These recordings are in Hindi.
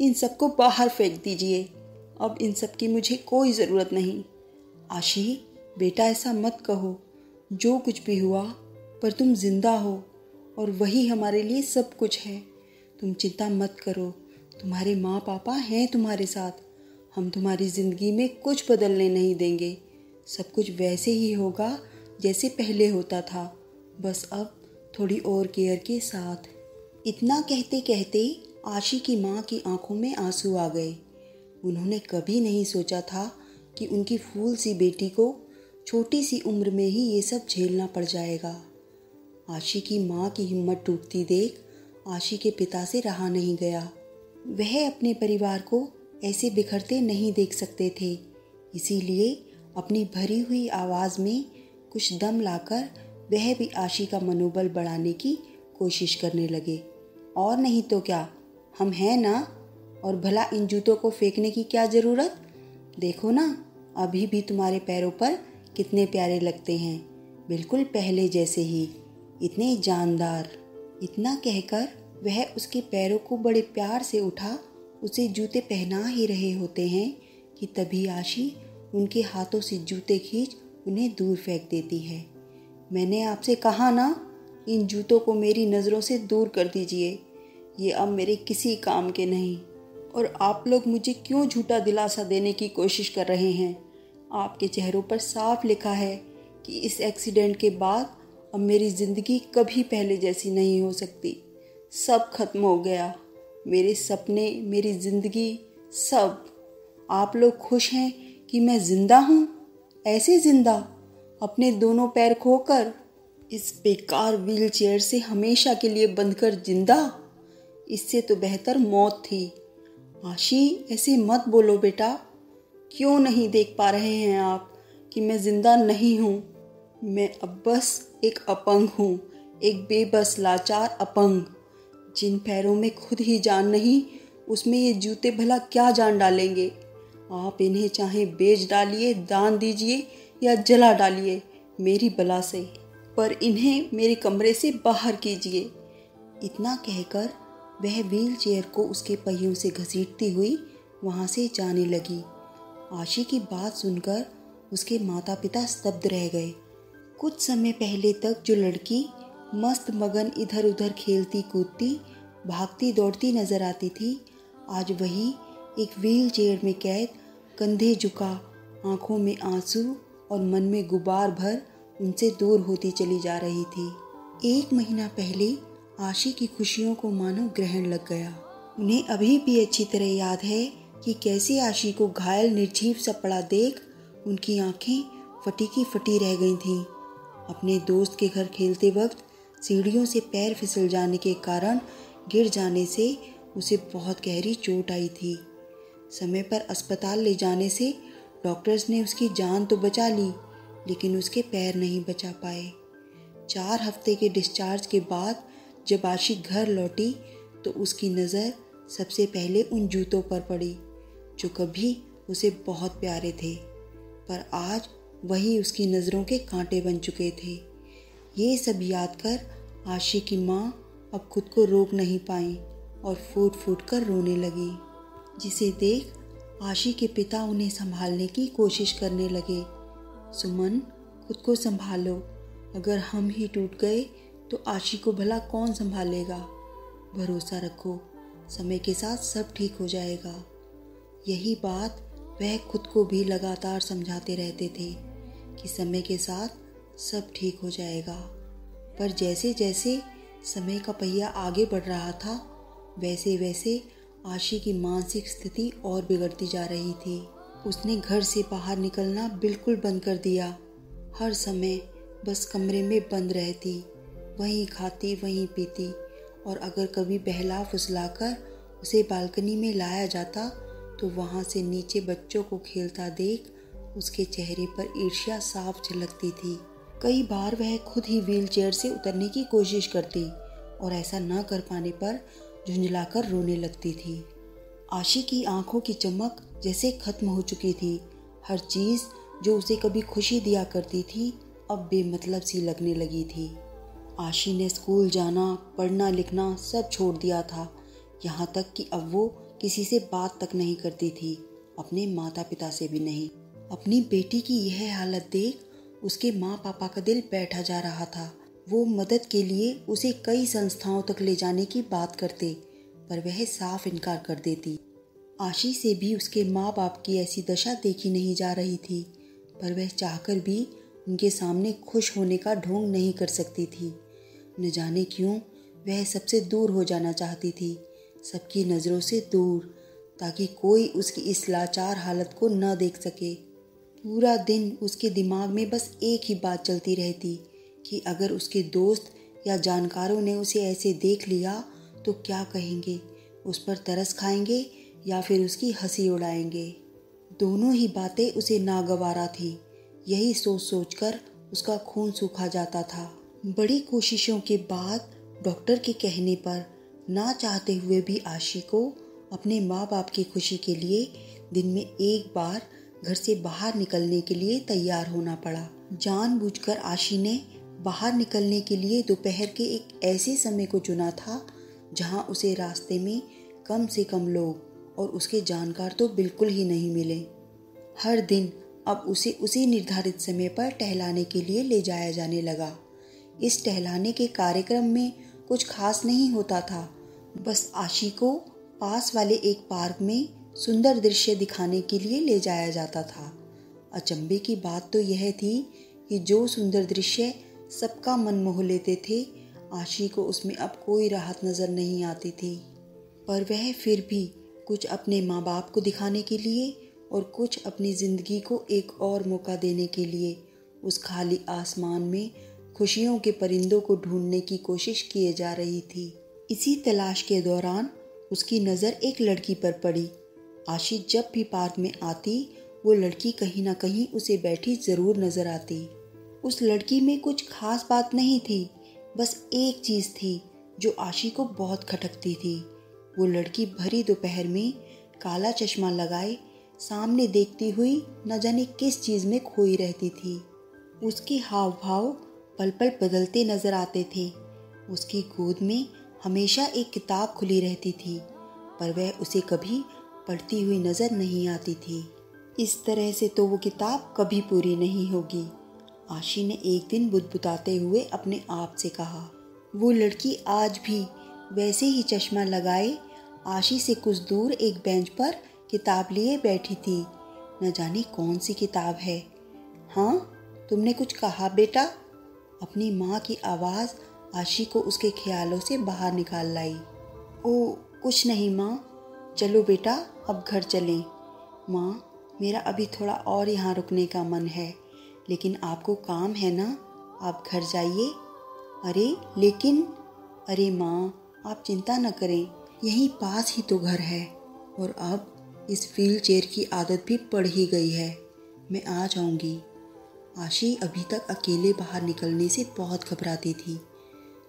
इन सबको बाहर फेंक दीजिए। अब इन सब की मुझे कोई ज़रूरत नहीं। आशी बेटा, ऐसा मत कहो। जो कुछ भी हुआ, पर तुम जिंदा हो और वही हमारे लिए सब कुछ है। तुम चिंता मत करो, तुम्हारे माँ पापा हैं तुम्हारे साथ। हम तुम्हारी ज़िंदगी में कुछ बदलने नहीं देंगे। सब कुछ वैसे ही होगा जैसे पहले होता था, बस अब थोड़ी और केयर के साथ। इतना कहते कहते आशी की माँ की आंखों में आंसू आ गए। उन्होंने कभी नहीं सोचा था कि उनकी फूल सी बेटी को छोटी सी उम्र में ही ये सब झेलना पड़ जाएगा। आशी की माँ की हिम्मत टूटती देख आशी के पिता से रहा नहीं गया। वह अपने परिवार को ऐसे बिखरते नहीं देख सकते थे, इसीलिए अपनी भरी हुई आवाज़ में कुछ दम लाकर वह भी आशी का मनोबल बढ़ाने की कोशिश करने लगे। और नहीं तो क्या, हम हैं ना, और भला इन जूतों को फेंकने की क्या ज़रूरत। देखो ना, अभी भी तुम्हारे पैरों पर कितने प्यारे लगते हैं, बिल्कुल पहले जैसे ही, इतने जानदार। इतना कहकर वह उसके पैरों को बड़े प्यार से उठा उसे जूते पहना ही रहे होते हैं कि तभी आशी उनके हाथों से जूते खींच उन्हें दूर फेंक देती है। मैंने आपसे कहा ना, इन जूतों को मेरी नज़रों से दूर कर दीजिए। ये अब मेरे किसी काम के नहीं। और आप लोग मुझे क्यों झूठा दिलासा देने की कोशिश कर रहे हैं। आपके चेहरों पर साफ लिखा है कि इस एक्सीडेंट के बाद अब मेरी ज़िंदगी कभी पहले जैसी नहीं हो सकती। सब खत्म हो गया, मेरे सपने, मेरी ज़िंदगी, सब। आप लोग खुश हैं कि मैं ज़िंदा हूँ, ऐसे ज़िंदा, अपने दोनों पैर खोकर, इस बेकार व्हील चेयर से हमेशा के लिए बंधकर जिंदा। इससे तो बेहतर मौत थी। आशी, ऐसे मत बोलो बेटा। क्यों नहीं देख पा रहे हैं आप कि मैं ज़िंदा नहीं हूँ। मैं अब बस एक अपंग हूँ, एक बेबस लाचार अपंग। जिन पैरों में खुद ही जान नहीं, उसमें ये जूते भला क्या जान डालेंगे। आप इन्हें चाहे बेच डालिए, दान दीजिए या जला डालिए मेरी बला से, पर इन्हें मेरे कमरे से बाहर कीजिए। इतना कहकर वह व्हील चेयर को उसके पहियों से घसीटती हुई वहाँ से जाने लगी। आशी की बात सुनकर उसके माता पिता स्तब्ध रह गए। कुछ समय पहले तक जो लड़की मस्त मगन इधर उधर खेलती कूदती भागती दौड़ती नजर आती थी, आज वही एक व्हील चेयर में कैद, कंधे झुका, आंखों में आंसू और मन में गुबार भर उनसे दूर होती चली जा रही थी। 1 महीना पहले आशी की खुशियों को मानो ग्रहण लग गया। उन्हें अभी भी अच्छी तरह याद है कि कैसे आशी को घायल निर्जीव सा पड़ा देख उनकी आंखें फटी की फटी रह गई थीं। अपने दोस्त के घर खेलते वक्त सीढ़ियों से पैर फिसल जाने के कारण गिर जाने से उसे बहुत गहरी चोट आई थी। समय पर अस्पताल ले जाने से डॉक्टर्स ने उसकी जान तो बचा ली, लेकिन उसके पैर नहीं बचा पाए। 4 हफ्ते के डिस्चार्ज के बाद जब आशी घर लौटी तो उसकी नज़र सबसे पहले उन जूतों पर पड़ी जो कभी उसे बहुत प्यारे थे, पर आज वही उसकी नज़रों के कांटे बन चुके थे। ये सब याद कर आशी की माँ अब खुद को रोक नहीं पाई और फूट फूट कर रोने लगी, जिसे देख आशी के पिता उन्हें संभालने की कोशिश करने लगे। सुमन, खुद को संभालो, अगर हम ही टूट गए तो आशी को भला कौन संभालेगा। भरोसा रखो, समय के साथ सब ठीक हो जाएगा। यही बात वह खुद को भी लगातार समझाते रहते थे कि समय के साथ सब ठीक हो जाएगा। पर जैसे जैसे समय का पहिया आगे बढ़ रहा था, वैसे वैसे आशी की मानसिक स्थिति और बिगड़ती जा रही थी। उसने घर से बाहर निकलना बिल्कुल बंद कर दिया। हर समय बस कमरे में बंद रहती, वहीं खाती वहीं पीती, और अगर कभी बहला फुसलाकर उसे बालकनी में लाया जाता तो वहाँ से नीचे बच्चों को खेलता देख उसके चेहरे पर ईर्ष्या साफ झलकती थी। कई बार वह खुद ही व्हील चेयर से उतरने की कोशिश करती और ऐसा न कर पाने पर झुंझलाकर रोने लगती थी। आशी की आंखों की चमक जैसे खत्म हो चुकी थी। हर चीज़ जो उसे कभी खुशी दिया करती थी अब बेमतलब सी लगने लगी थी। आशी ने स्कूल जाना, पढ़ना लिखना सब छोड़ दिया था, यहाँ तक कि अब वो किसी से बात तक नहीं करती थी, अपने माता पिता से भी नहीं। अपनी बेटी की यह हालत देख उसके माँ पापा का दिल बैठा जा रहा था। वो मदद के लिए उसे कई संस्थाओं तक ले जाने की बात करते, पर वह साफ इनकार कर देती। आशी से भी उसके माँ बाप की ऐसी दशा देखी नहीं जा रही थी, पर वह चाहकर भी उनके सामने खुश होने का ढोंग नहीं कर सकती थी। न जाने क्यों वह सबसे दूर हो जाना चाहती थी, सबकी नज़रों से दूर, ताकि कोई उसकी इस लाचार हालत को न देख सके। पूरा दिन उसके दिमाग में बस एक ही बात चलती रहती कि अगर उसके दोस्त या जानकारों ने उसे ऐसे देख लिया तो क्या कहेंगे, उस पर तरस खाएंगे या फिर उसकी हंसी उड़ाएंगे। दोनों ही बातें उसे नागवारा थी। यही सोच सोचकर उसका खून सूखा जाता था। बड़ी कोशिशों के बाद डॉक्टर के कहने पर ना चाहते हुए भी आशी को अपने माँ बाप की खुशी के लिए दिन में एक बार घर से बाहर निकलने के लिए तैयार होना पड़ा। जानबूझकर आशी ने बाहर निकलने के लिए दोपहर के एक ऐसे समय को चुना था जहाँ उसे रास्ते में कम से कम लोग और उसके जानकार तो बिल्कुल ही नहीं मिले। हर दिन अब उसे उसी निर्धारित समय पर टहलाने के लिए ले जाया जाने लगा। इस टहलाने के कार्यक्रम में कुछ खास नहीं होता था, बस आशी को पास वाले एक पार्क में सुंदर दृश्य दिखाने के लिए ले जाया जाता था। अचंभे की बात तो यह थी कि जो सुंदर दृश्य सबका मन मोह लेते थे, आशी को उसमें अब कोई राहत नजर नहीं आती थी। पर वह फिर भी कुछ अपने माँ बाप को दिखाने के लिए और कुछ अपनी जिंदगी को एक और मौका देने के लिए उस खाली आसमान में खुशियों के परिंदों को ढूंढने की कोशिश किए जा रही थी। इसी तलाश के दौरान उसकी नज़र एक लड़की पर पड़ी। आशी जब भी पार्क में आती वो लड़की कहीं ना कहीं उसे बैठी ज़रूर नज़र आती। उस लड़की में कुछ खास बात नहीं थी, बस एक चीज़ थी जो आशी को बहुत खटकती थी। वो लड़की भरी दोपहर में काला चश्मा लगाए सामने देखती हुई न जाने किस चीज़ में खोई रहती थी। उसके हाव भाव पल पल बदलते नजर आते थे। उसकी गोद में हमेशा एक किताब खुली रहती थी, पर वह उसे कभी पढ़ती हुई नजर नहीं आती थी। इस तरह से तो वो किताब कभी पूरी नहीं होगी, आशी ने एक दिन बुदबुदाते हुए अपने आप से कहा। वो लड़की आज भी वैसे ही चश्मा लगाए आशी से कुछ दूर एक बेंच पर किताब लिए बैठी थी। न जाने कौन सी किताब है। हाँ, तुमने कुछ कहा बेटा? अपनी माँ की आवाज़ आशी को उसके ख्यालों से बाहर निकाल लाई। ओ कुछ नहीं माँ, चलो बेटा अब घर चलें। माँ, मेरा अभी थोड़ा और यहाँ रुकने का मन है, लेकिन आपको काम है ना, आप घर जाइए। अरे लेकिन, अरे माँ आप चिंता न करें, यहीं पास ही तो घर है, और अब इस व्हील चेयर की आदत भी पड़ ही गई है, मैं आ जाऊंगी। आशी अभी तक अकेले बाहर निकलने से बहुत घबराती थी,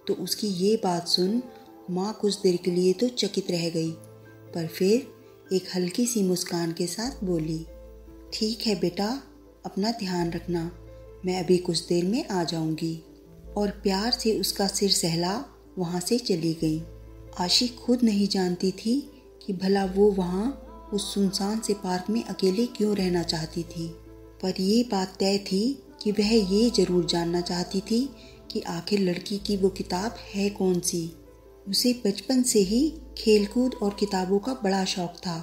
तो उसकी ये बात सुन माँ कुछ देर के लिए तो चकित रह गई, पर फिर एक हल्की सी मुस्कान के साथ बोली, ठीक है बेटा, अपना ध्यान रखना, मैं अभी कुछ देर में आ जाऊंगी। और प्यार से उसका सिर सहला वहाँ से चली गई। आशी खुद नहीं जानती थी कि भला वो वहाँ उस सुनसान से पार्क में अकेले क्यों रहना चाहती थी, पर ये बात तय थी कि वह ये जरूर जानना चाहती थी कि आखिर लड़की की वो किताब है कौन सी। उसे बचपन से ही खेलकूद और किताबों का बड़ा शौक था,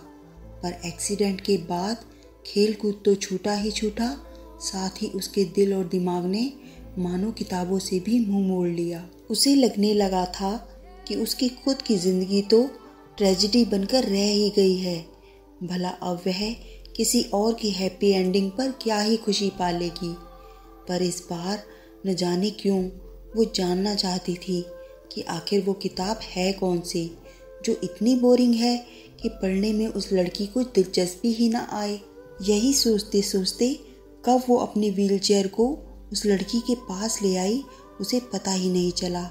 पर एक्सीडेंट के बाद खेलकूद तो छूटा ही छूटा, साथ ही उसके दिल और दिमाग ने मानो किताबों से भी मुंह मोड़ लिया। उसे लगने लगा था कि उसकी खुद की जिंदगी तो ट्रेजेडी बनकर रह ही गई है, भला अब वह किसी और की हैप्पी एंडिंग पर क्या ही खुशी पालेगी। पर इस बार न जाने क्यों वो जानना चाहती थी कि आखिर वो किताब है कौन सी, जो इतनी बोरिंग है कि पढ़ने में उस लड़की को दिलचस्पी ही ना आए। यही सोचते सोचते कब वो अपनी व्हीलचेयर को उस लड़की के पास ले आई उसे पता ही नहीं चला,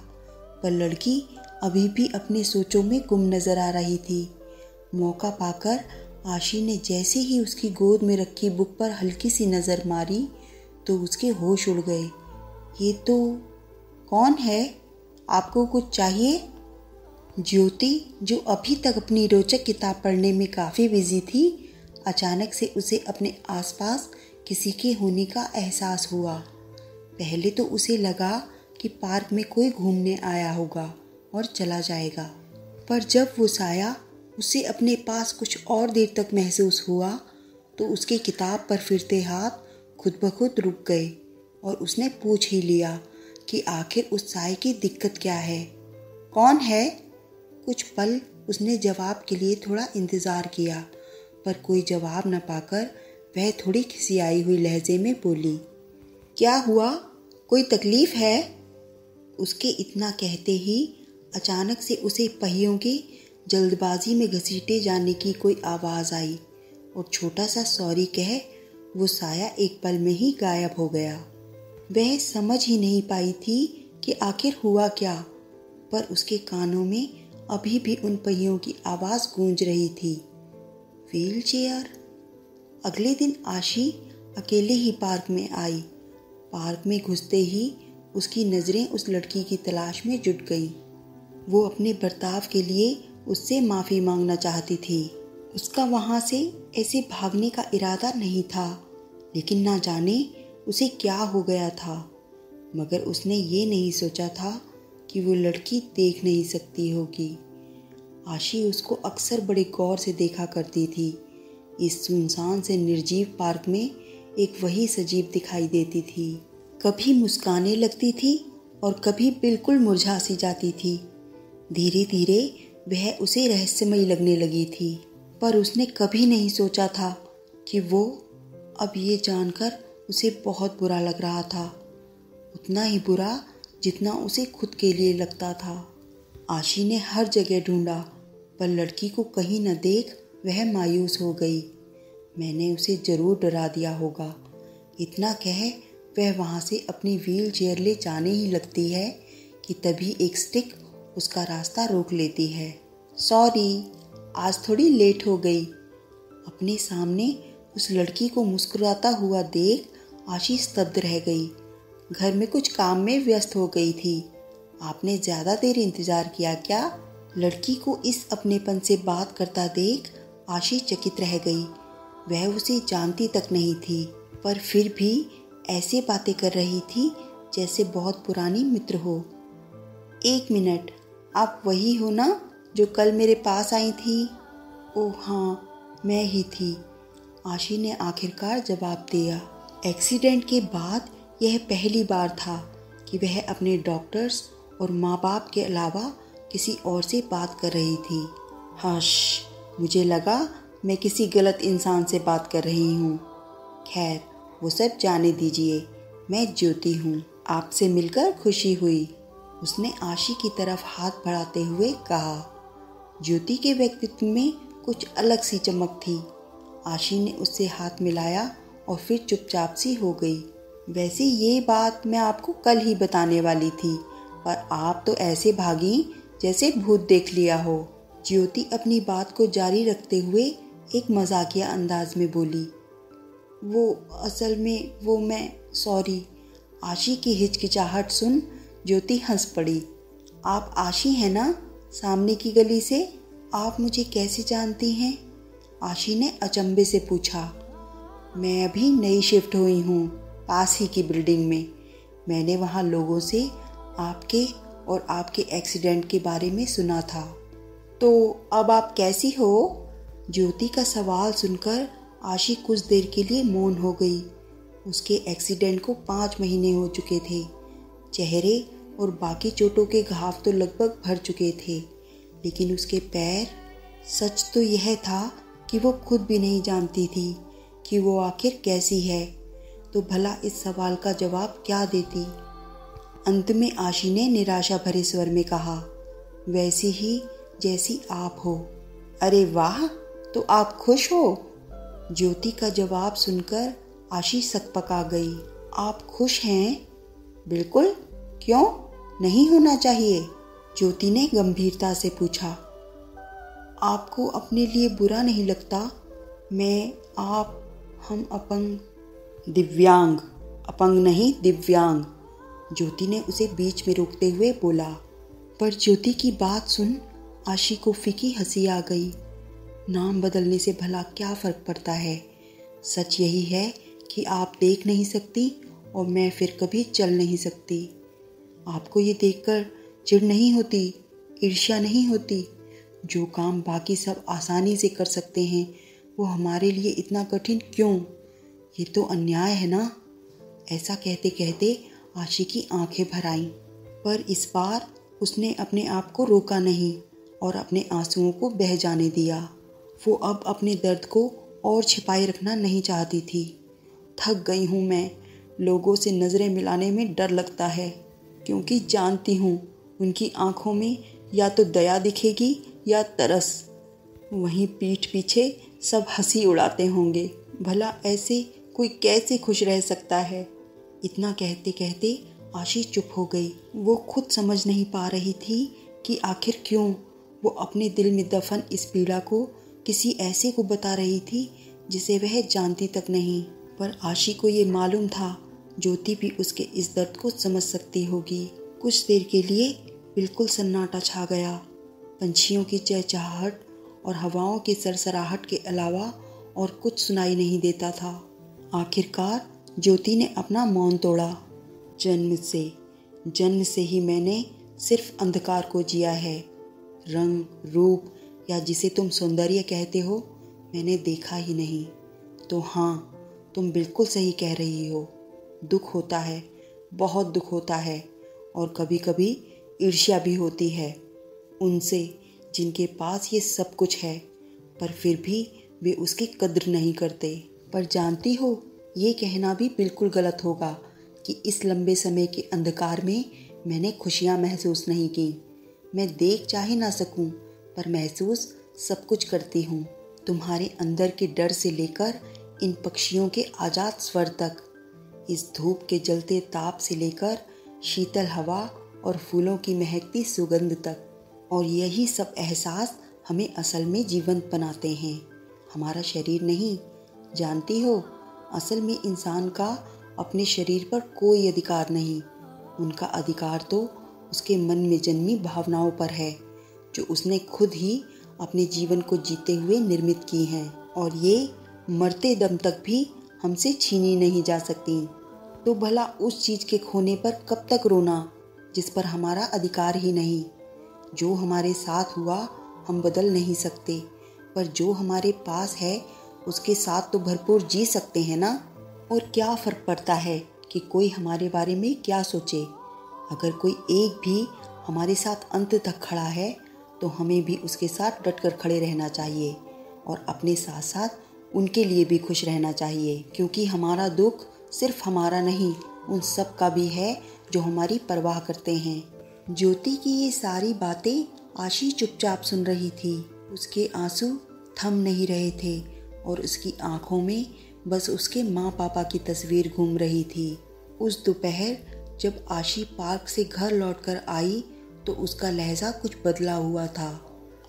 पर लड़की अभी भी अपने सोचों में गुम नजर आ रही थी। मौका पाकर आशी ने जैसे ही उसकी गोद में रखी बुक पर हल्की सी नज़र मारी तो उसके होश उड़ गए। ये तो कौन है? आपको कुछ चाहिए? ज्योति, जो अभी तक अपनी रोचक किताब पढ़ने में काफ़ी बिजी थी, अचानक से उसे अपने आसपास किसी के होने का एहसास हुआ। पहले तो उसे लगा कि पार्क में कोई घूमने आया होगा और चला जाएगा, पर जब वो साया उसे अपने पास कुछ और देर तक महसूस हुआ तो उसके किताब पर फिरते हाथ खुद ब खुद रुक गए और उसने पूछ ही लिया कि आखिर उस साए की दिक्कत क्या है। कौन है? कुछ पल उसने जवाब के लिए थोड़ा इंतज़ार किया, पर कोई जवाब न पाकर वह थोड़ी खिसियाई हुई लहजे में बोली, क्या हुआ? कोई तकलीफ़ है? उसके इतना कहते ही अचानक से उसे पहियों की जल्दबाजी में घसीटे जाने की कोई आवाज़ आई और छोटा सा सॉरी कह वो साया एक पल में ही गायब हो गया। वह समझ ही नहीं पाई थी कि आखिर हुआ क्या, पर उसके कानों में अभी भी उन पहियों की आवाज़ गूंज रही थी। Wheel chair. अगले दिन आशी अकेले ही पार्क में आई। पार्क में घुसते ही उसकी नज़रें उस लड़की की तलाश में जुट गईं। वो अपने बर्ताव के लिए उससे माफ़ी मांगना चाहती थी। उसका वहाँ से ऐसे भागने का इरादा नहीं था, लेकिन ना जाने उसे क्या हो गया था। मगर उसने ये नहीं सोचा था कि वो लड़की देख नहीं सकती होगी। आशी उसको अक्सर बड़े गौर से देखा करती थी। इस सुनसान से निर्जीव पार्क में एक वही सजीव दिखाई देती थी। कभी मुस्काने लगती थी और कभी बिल्कुल मुरझा सी जाती थी। धीरे धीरे वह उसे रहस्यमयी लगने लगी थी, पर उसने कभी नहीं सोचा था कि वो अब ये जानकर उसे बहुत बुरा लग रहा था, उतना ही बुरा जितना उसे खुद के लिए लगता था। आशी ने हर जगह ढूंढा, पर लड़की को कहीं न देख वह मायूस हो गई। मैंने उसे ज़रूर डरा दिया होगा, इतना कह वह वहाँ से अपनी व्हील चेयर ले जाने ही लगती है कि तभी एक स्टिक उसका रास्ता रोक लेती है। सॉरी, आज थोड़ी लेट हो गई। अपने सामने उस लड़की को मुस्कुराता हुआ देख आशी स्तब्ध रह गई। घर में कुछ काम में व्यस्त हो गई थी। आपने ज़्यादा देर इंतज़ार किया क्या? लड़की को इस अपनेपन से बात करता देख आशी चकित रह गई। वह उसे जानती तक नहीं थी, पर फिर भी ऐसे बातें कर रही थी जैसे बहुत पुरानी मित्र हो। एक मिनट, आप वही हो ना जो कल मेरे पास आई थी? ओह हाँ, मैं ही थी, आशी ने आखिरकार जवाब दिया। एक्सीडेंट के बाद यह पहली बार था कि वह अपने डॉक्टर्स और माँ बाप के अलावा किसी और से बात कर रही थी। हश, मुझे लगा मैं किसी गलत इंसान से बात कर रही हूँ। खैर, वो सब जाने दीजिए। मैं ज्योति हूँ, आपसे मिलकर खुशी हुई, उसने आशी की तरफ हाथ बढ़ाते हुए कहा। ज्योति के व्यक्तित्व में कुछ अलग सी चमक थी। आशी ने उससे हाथ मिलाया और फिर चुपचाप सी हो गई। वैसे ये बात मैं आपको कल ही बताने वाली थी, पर आप तो ऐसे भागी जैसे भूत देख लिया हो। ज्योति अपनी बात को जारी रखते हुए एक मजाकिया अंदाज में बोली। वो असल में वो मैं सॉरी। आशी की हिचकिचाहट सुन ज्योति हंस पड़ी। आप आशी हैं ना, सामने की गली से? आप मुझे कैसे जानती हैं? आशी ने अचंभे से पूछा। मैं अभी नई शिफ्ट हुई हूँ, पास ही की बिल्डिंग में। मैंने वहाँ लोगों से आपके और आपके एक्सीडेंट के बारे में सुना था। तो अब आप कैसी हो? ज्योति का सवाल सुनकर आशी कुछ देर के लिए मौन हो गई। उसके एक्सीडेंट को 5 महीने हो चुके थे। चेहरे और बाकी चोटों के घाव तो लगभग भर चुके थे, लेकिन उसके पैर, सच तो यह था कि वो खुद भी नहीं जानती थी कि वो आखिर कैसी है, तो भला इस सवाल का जवाब क्या देती। अंत में आशी ने निराशा भरे स्वर में कहा, वैसी ही जैसी आप हो। अरे वाह, तो आप खुश हो? ज्योति का जवाब सुनकर आशी सकपका गई। आप खुश हैं? बिल्कुल, क्यों नहीं होना चाहिए? ज्योति ने गंभीरता से पूछा। आपको अपने लिए बुरा नहीं लगता? मैं, आप, हम अपंग। दिव्यांग, अपंग नहीं दिव्यांग, ज्योति ने उसे बीच में रोकते हुए बोला। पर ज्योति की बात सुन आशी को फीकी हंसी आ गई। नाम बदलने से भला क्या फ़र्क पड़ता है। सच यही है कि आप देख नहीं सकती और मैं फिर कभी चल नहीं सकती। आपको ये देखकर चिढ़ नहीं होती, ईर्ष्या नहीं होती? जो काम बाकी सब आसानी से कर सकते हैं वो हमारे लिए इतना कठिन क्यों? ये तो अन्याय है ना। ऐसा कहते कहते आशी की आंखें भर आईं, पर इस बार उसने अपने आप को रोका नहीं और अपने आंसुओं को बह जाने दिया। वो अब अपने दर्द को और छिपाए रखना नहीं चाहती थी। थक गई हूँ मैं, लोगों से नज़रें मिलाने में डर लगता है, क्योंकि जानती हूँ उनकी आंखों में या तो दया दिखेगी या तरस। वहीं पीठ पीछे सब हंसी उड़ाते होंगे। भला ऐसे कोई कैसे खुश रह सकता है? इतना कहते कहते आशी चुप हो गई। वो खुद समझ नहीं पा रही थी कि आखिर क्यों वो अपने दिल में दफन इस पीड़ा को किसी ऐसे को बता रही थी जिसे वह जानती तक नहीं। पर आशी को ये मालूम था ज्योति भी उसके इस दर्द को समझ सकती होगी। कुछ देर के लिए बिल्कुल सन्नाटा छा गया। पंछियों की चहचहाहट और हवाओं की सरसराहट के अलावा और कुछ सुनाई नहीं देता था। आखिरकार ज्योति ने अपना मौन तोड़ा। जन्म से ही मैंने सिर्फ अंधकार को जिया है। रंग, रूप या जिसे तुम सौंदर्य कहते हो मैंने देखा ही नहीं। तो हाँ, तुम बिल्कुल सही कह रही हो। दुख होता है, बहुत दुख होता है, और कभी कभी ईर्ष्या भी होती है उनसे जिनके पास ये सब कुछ है, पर फिर भी वे उसकी कद्र नहीं करते। पर जानती हो, ये कहना भी बिल्कुल गलत होगा कि इस लंबे समय के अंधकार में मैंने खुशियाँ महसूस नहीं की। मैं देख चाहे ना सकूं, पर महसूस सब कुछ करती हूँ। तुम्हारे अंदर के डर से लेकर इन पक्षियों के आज़ाद स्वर तक, इस धूप के जलते ताप से लेकर शीतल हवा और फूलों की महकती सुगंध तक। और यही सब एहसास हमें असल में जीवंत बनाते हैं, हमारा शरीर नहीं। जानती हो, असल में इंसान का अपने शरीर पर कोई अधिकार नहीं। उनका अधिकार तो उसके मन में जन्मी भावनाओं पर है, जो उसने खुद ही अपने जीवन को जीते हुए निर्मित की हैं, और ये मरते दम तक भी हमसे छीनी नहीं जा सकती। तो भला उस चीज़ के खोने पर कब तक रोना जिस पर हमारा अधिकार ही नहीं। जो हमारे साथ हुआ हम बदल नहीं सकते, पर जो हमारे पास है उसके साथ तो भरपूर जी सकते हैं ना। और क्या फ़र्क पड़ता है कि कोई हमारे बारे में क्या सोचे। अगर कोई एक भी हमारे साथ अंत तक खड़ा है तो हमें भी उसके साथ डटकर खड़े रहना चाहिए, और अपने साथ साथ उनके लिए भी खुश रहना चाहिए, क्योंकि हमारा दुख सिर्फ हमारा नहीं, उन सब का भी है जो हमारी परवाह करते हैं। ज्योति की ये सारी बातें आशी चुपचाप सुन रही थी। उसके आंसू थम नहीं रहे थे और उसकी आंखों में बस उसके माँ पापा की तस्वीर घूम रही थी। उस दोपहर जब आशी पार्क से घर लौटकर आई तो उसका लहजा कुछ बदला हुआ था।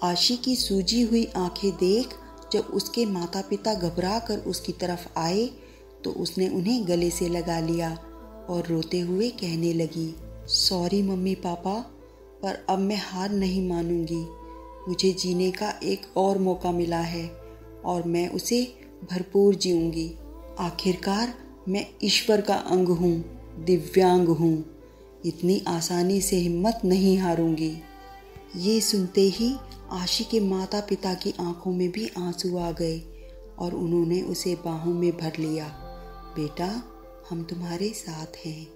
आशी की सूजी हुई आंखें देख जब उसके माता पिता घबरा कर उसकी तरफ आए तो उसने उन्हें गले से लगा लिया और रोते हुए कहने लगी, सॉरी मम्मी पापा, पर अब मैं हार नहीं मानूंगी। मुझे जीने का एक और मौका मिला है और मैं उसे भरपूर जीऊंगी। आखिरकार मैं ईश्वर का अंग हूँ, दिव्यांग हूँ। इतनी आसानी से हिम्मत नहीं हारूंगी। ये सुनते ही आशी के माता पिता की आंखों में भी आंसू आ गए और उन्होंने उसे बाहों में भर लिया। बेटा, हम तुम्हारे साथ हैं।